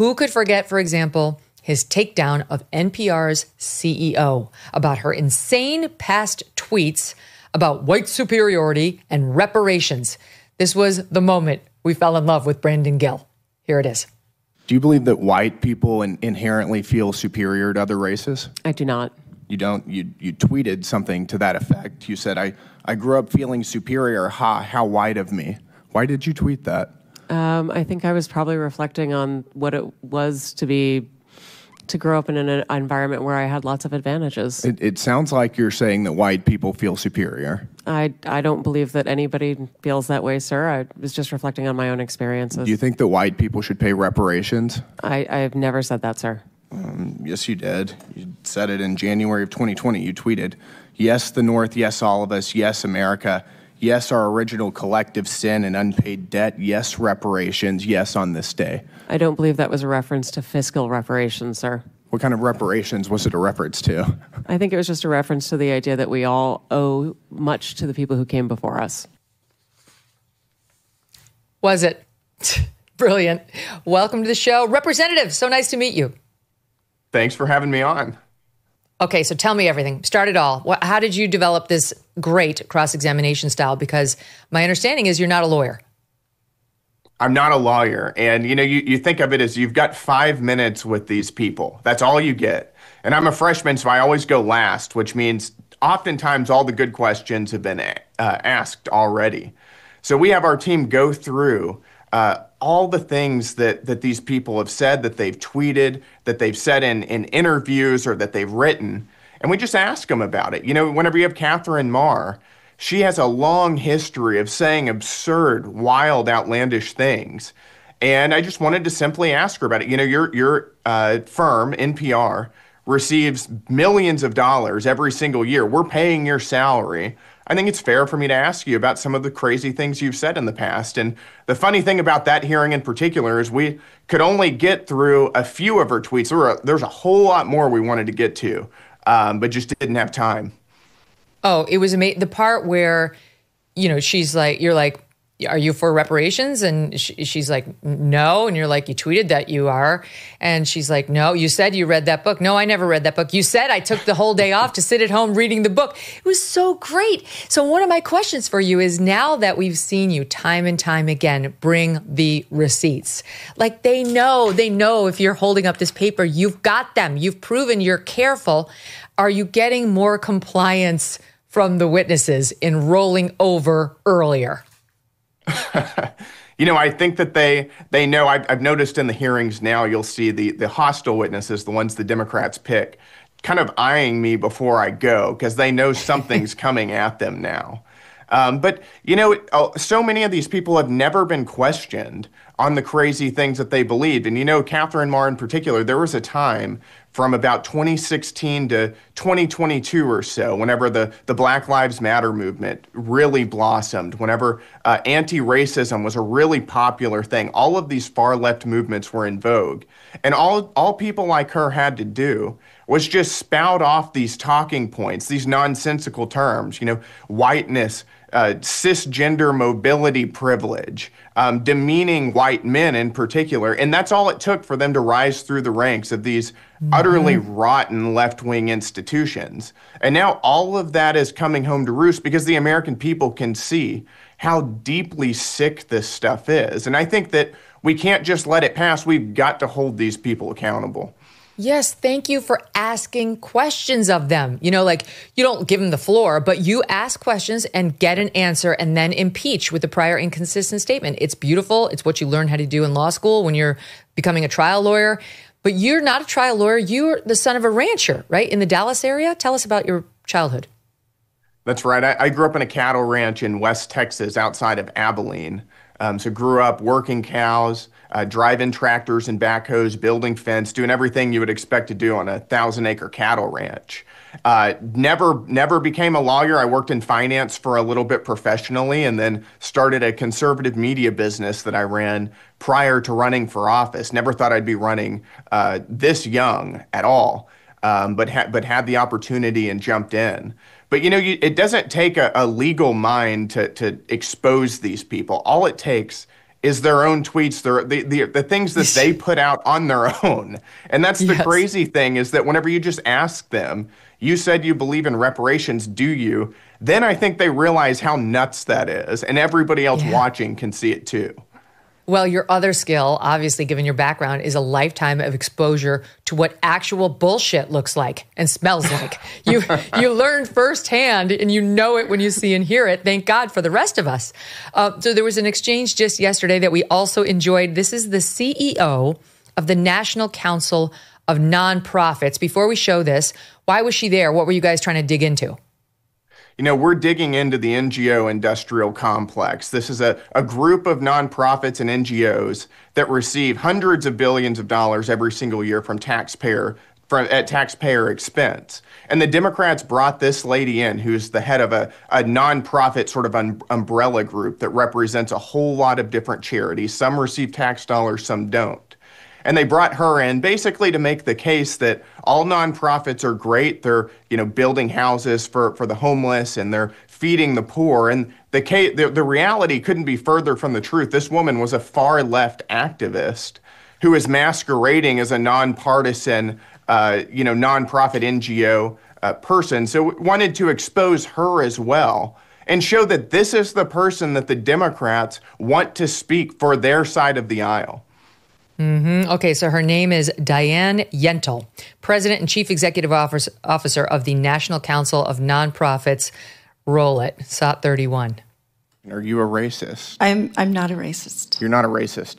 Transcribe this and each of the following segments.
Who could forget, for example, his takedown of NPR's CEO about her insane past tweets about white superiority and reparations? This was the moment we fell in love with Brandon Gill. Here it is. Do you believe that white people inherently feel superior to other races? I do not. You don't? You tweeted something to that effect. You said, I grew up feeling superior. Ha, how white of me. Why did you tweet that? I think I was probably reflecting on what it was to grow up in an environment where I had lots of advantages. It sounds like you're saying that white people feel superior. I don't believe that anybody feels that way, sir. I was just reflecting on my own experiences. Do you think that white people should pay reparations? I've never said that, sir. Yes, you did. You said it in January of 2020. You tweeted, yes, the North, yes, all of us, yes, America, yes, our original collective sin and unpaid debt, yes, reparations, yes, on this day. I don't believe that was a reference to fiscal reparations, sir. What kind of reparations was it a reference to? I think it was just a reference to the idea that we all owe much to the people who came before us. Was it? Brilliant. Welcome to the show. Representative, so nice to meet you. Thanks for having me on. Okay, so tell me everything. Start it all. How did you develop this great cross-examination style? Because my understanding is you're not a lawyer. I'm not a lawyer. And, you think of it as you've got 5 minutes with these people. That's all you get. And I'm a freshman, so I always go last, which means oftentimes all the good questions have been asked already. So we have our team go through all the things that these people have said, that they've tweeted, that they've said in interviews or that they've written. And we just ask them about it. Whenever you have Catherine Marr, she has a long history of saying absurd, wild, outlandish things. And I just wanted to simply ask her about it. Your firm, NPR, receives millions of dollars every single year. We're paying your salary. I think it's fair for me to ask you about some of the crazy things you've said in the past. And the funny thing about that hearing in particular is we could only get through a few of her tweets. There's a whole lot more we wanted to get to, but just didn't have time. Oh, it was amazing. The part where, she's like, you're like, are you for reparations? And she's like, no. And you're like, you tweeted that you are. And she's like, no, you said you read that book. No, I never read that book. You said I took the whole day off to sit at home reading the book. It was so great. So one of my questions for you is, now that we've seen you time and time again, bring the receipts. Like they know if you're holding up this paper, you've got them. You've proven you're careful. Are you getting more compliance from the witnesses in rolling over earlier? I think that they know. I've noticed in the hearings now, you'll see the hostile witnesses, the ones the Democrats pick, kind of eyeing me before I go because they know something's coming at them now. But so many of these people have never been questioned on the crazy things that they believed. And Catherine Marr in particular, there was a time from about 2016 to 2022 or so, whenever the Black Lives Matter movement really blossomed, whenever anti-racism was a really popular thing, all of these far-left movements were in vogue. And all people like her had to do was just spout off these talking points, these nonsensical terms, whiteness, cisgender mobility privilege, demeaning white men in particular. And that's all it took for them to rise through the ranks of these utterly rotten left-wing institutions. And now all of that is coming home to roost because the American people can see how deeply sick this stuff is. And I think that we can't just let it pass. We've got to hold these people accountable. Yes, thank you for asking questions of them. You don't give them the floor, but you ask questions and get an answer and then impeach with the prior inconsistent statement. It's beautiful. It's what you learn how to do in law school when you're becoming a trial lawyer. But you're not a trial lawyer. You're the son of a rancher, right? In the Dallas area. Tell us about your childhood. That's right. I grew up in a cattle ranch in West Texas outside of Abilene. So grew up working cows, driving tractors and backhoes, building fence, doing everything you would expect to do on a 1,000-acre cattle ranch. Never became a lawyer. I worked in finance for a little bit professionally and then started a conservative media business that I ran prior to running for office. Never thought I'd be running this young at all, but had the opportunity and jumped in. But, it doesn't take a legal mind to expose these people. All it takes is their own tweets, the things that they put out on their own. And that's the crazy thing, is that whenever you just ask them, you said you believe in reparations, do you? Then I think they realize how nuts that is, and everybody else watching can see it too. Well, your other skill, obviously, given your background, is a lifetime of exposure to what actual bullshit looks like and smells like. You learn firsthand, and you know it when you see and hear it. Thank God for the rest of us. So there was an exchange just yesterday that we also enjoyed. This is the CEO of the National Council of Nonprofits. Before we show this, why was she there? What were you guys trying to dig into? You know, we're digging into the NGO industrial complex. This is a group of nonprofits and NGOs that receive hundreds of billions of dollars every single year from taxpayer expense. And the Democrats brought this lady in, who's the head of a nonprofit sort of umbrella group that represents a whole lot of different charities. Some receive tax dollars, some don't. And they brought her in basically to make the case that all nonprofits are great. They're, building houses for the homeless, and they're feeding the poor. And the reality couldn't be further from the truth. This woman was a far left activist who is masquerading as a nonpartisan, nonprofit NGO person. So wanted to expose her as well and show that this is the person that the Democrats want to speak for their side of the aisle. Okay, so her name is Diane Yentl, President and Chief Executive Officer of the National Council of Nonprofits. Roll it, SOT 31. Are you a racist? I'm not a racist. You're not a racist.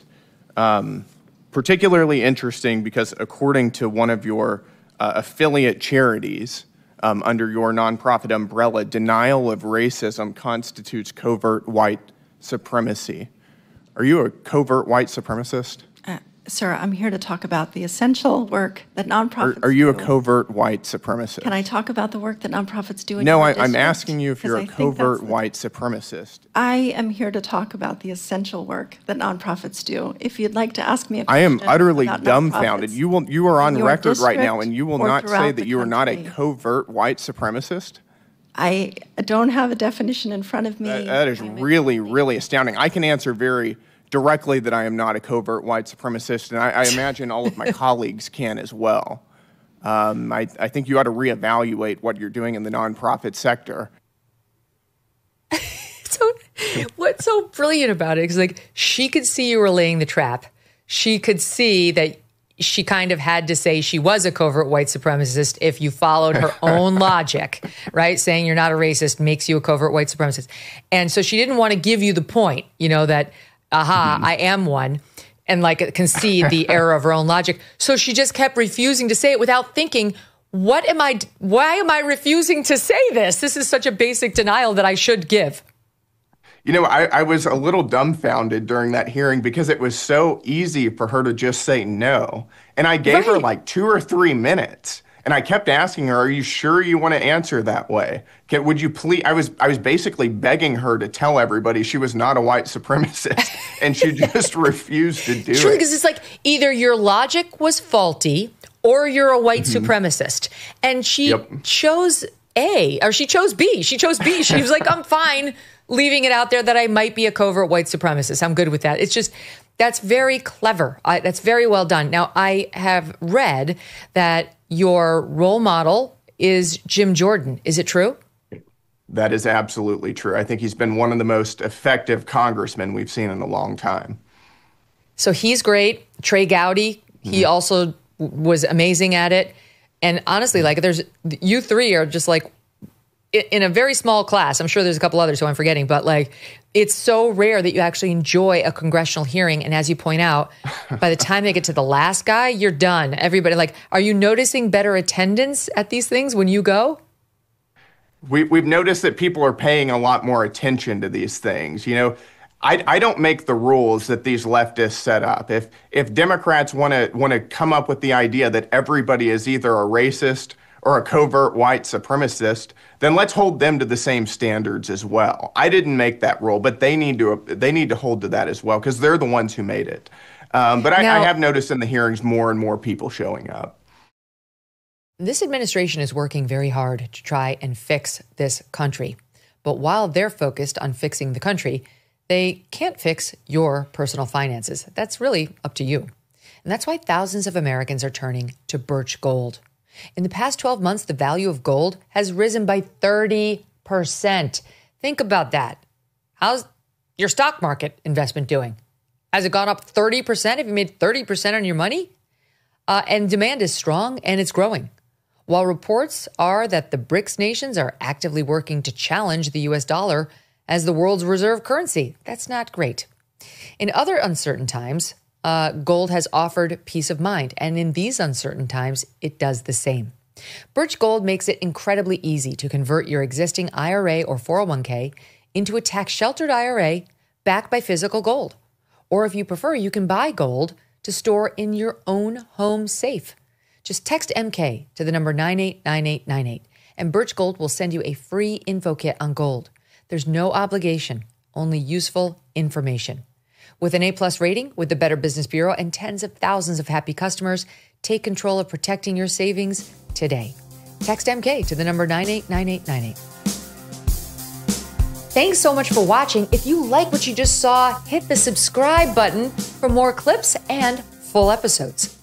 Particularly interesting because according to one of your affiliate charities under your nonprofit umbrella, denial of racism constitutes covert white supremacy. Are you a covert white supremacist? Sir, I'm here to talk about the essential work that nonprofits do. Are you a covert white supremacist? Can I talk about the work that nonprofits do in No, your I'm district? asking you if you're a covert white supremacist. I am here to talk about the essential work that nonprofits do. If you'd like to ask me a I question am utterly about dumbfounded. nonprofits You are on in your record right now, district and you will or not say throughout that the you are not a country. covert white supremacist? I don't have a definition in front of me. That is really, really astounding. I can answer very directly that I am not a covert white supremacist, and I imagine all of my colleagues can as well. I think you ought to reevaluate what you're doing in the nonprofit sector. So what's so brilliant about it is she could see you were laying the trap. She could see that she kind of had to say she was a covert white supremacist if you followed her own logic, right? Saying you're not a racist makes you a covert white supremacist. And so she didn't want to give you the point, that I am one, and concede the error of her own logic. So she just kept refusing to say it without thinking, why am I refusing to say this? This is such a basic denial that I should give. I was a little dumbfounded during that hearing because it was so easy for her to just say no. And I gave her 2 or 3 minutes. And I kept asking her, are you sure you want to answer that way? Would you please? I was basically begging her to tell everybody she was not a white supremacist. And she just refused to do it. Because it's either your logic was faulty or you're a white supremacist. And she chose A, or she chose B. She chose B. She was like, I'm fine leaving it out there that I might be a covert white supremacist. I'm good with that. It's just, that's very clever. That's very well done. Now, I have read that your role model is Jim Jordan. Is it true? That is absolutely true. I think he's been one of the most effective congressmen we've seen in a long time. So he's great. Trey Gowdy, he also was amazing at it. And honestly, you three are just in a very small class. I'm sure there's a couple others who I'm forgetting, but it's so rare that you actually enjoy a congressional hearing. And as you point out, by the time they get to the last guy, you're done. Everybody, are you noticing better attendance at these things when you go? We've noticed that people are paying a lot more attention to these things. I don't make the rules that these leftists set up. If Democrats want to come up with the idea that everybody is either a racist or a covert white supremacist, then let's hold them to the same standards as well. I didn't make that rule, but they need to hold to that as well because they're the ones who made it. But I have noticed in the hearings more and more people showing up. This administration is working very hard to try and fix this country. But while they're focused on fixing the country, They can't fix your personal finances. That's really up to you. And that's why thousands of Americans are turning to Birch Gold. In the past 12 months, the value of gold has risen by 30%. Think about that. How's your stock market investment doing? Has it gone up 30%? Have you made 30% on your money? And demand is strong and it's growing. While reports are that the BRICS nations are actively working to challenge the US dollar as the world's reserve currency, that's not great. In other uncertain times, gold has offered peace of mind, and in these uncertain times, it does the same. Birch Gold makes it incredibly easy to convert your existing IRA or 401k into a tax-sheltered IRA backed by physical gold. Or if you prefer, you can buy gold to store in your own home safe. Just text MK to the number 989898, and Birch Gold will send you a free info kit on gold. There's no obligation, only useful information. With an A+ rating with the Better Business Bureau and tens of thousands of happy customers, take control of protecting your savings today. Text MK to the number 989898. Thanks so much for watching. If you like what you just saw, hit the subscribe button for more clips and full episodes.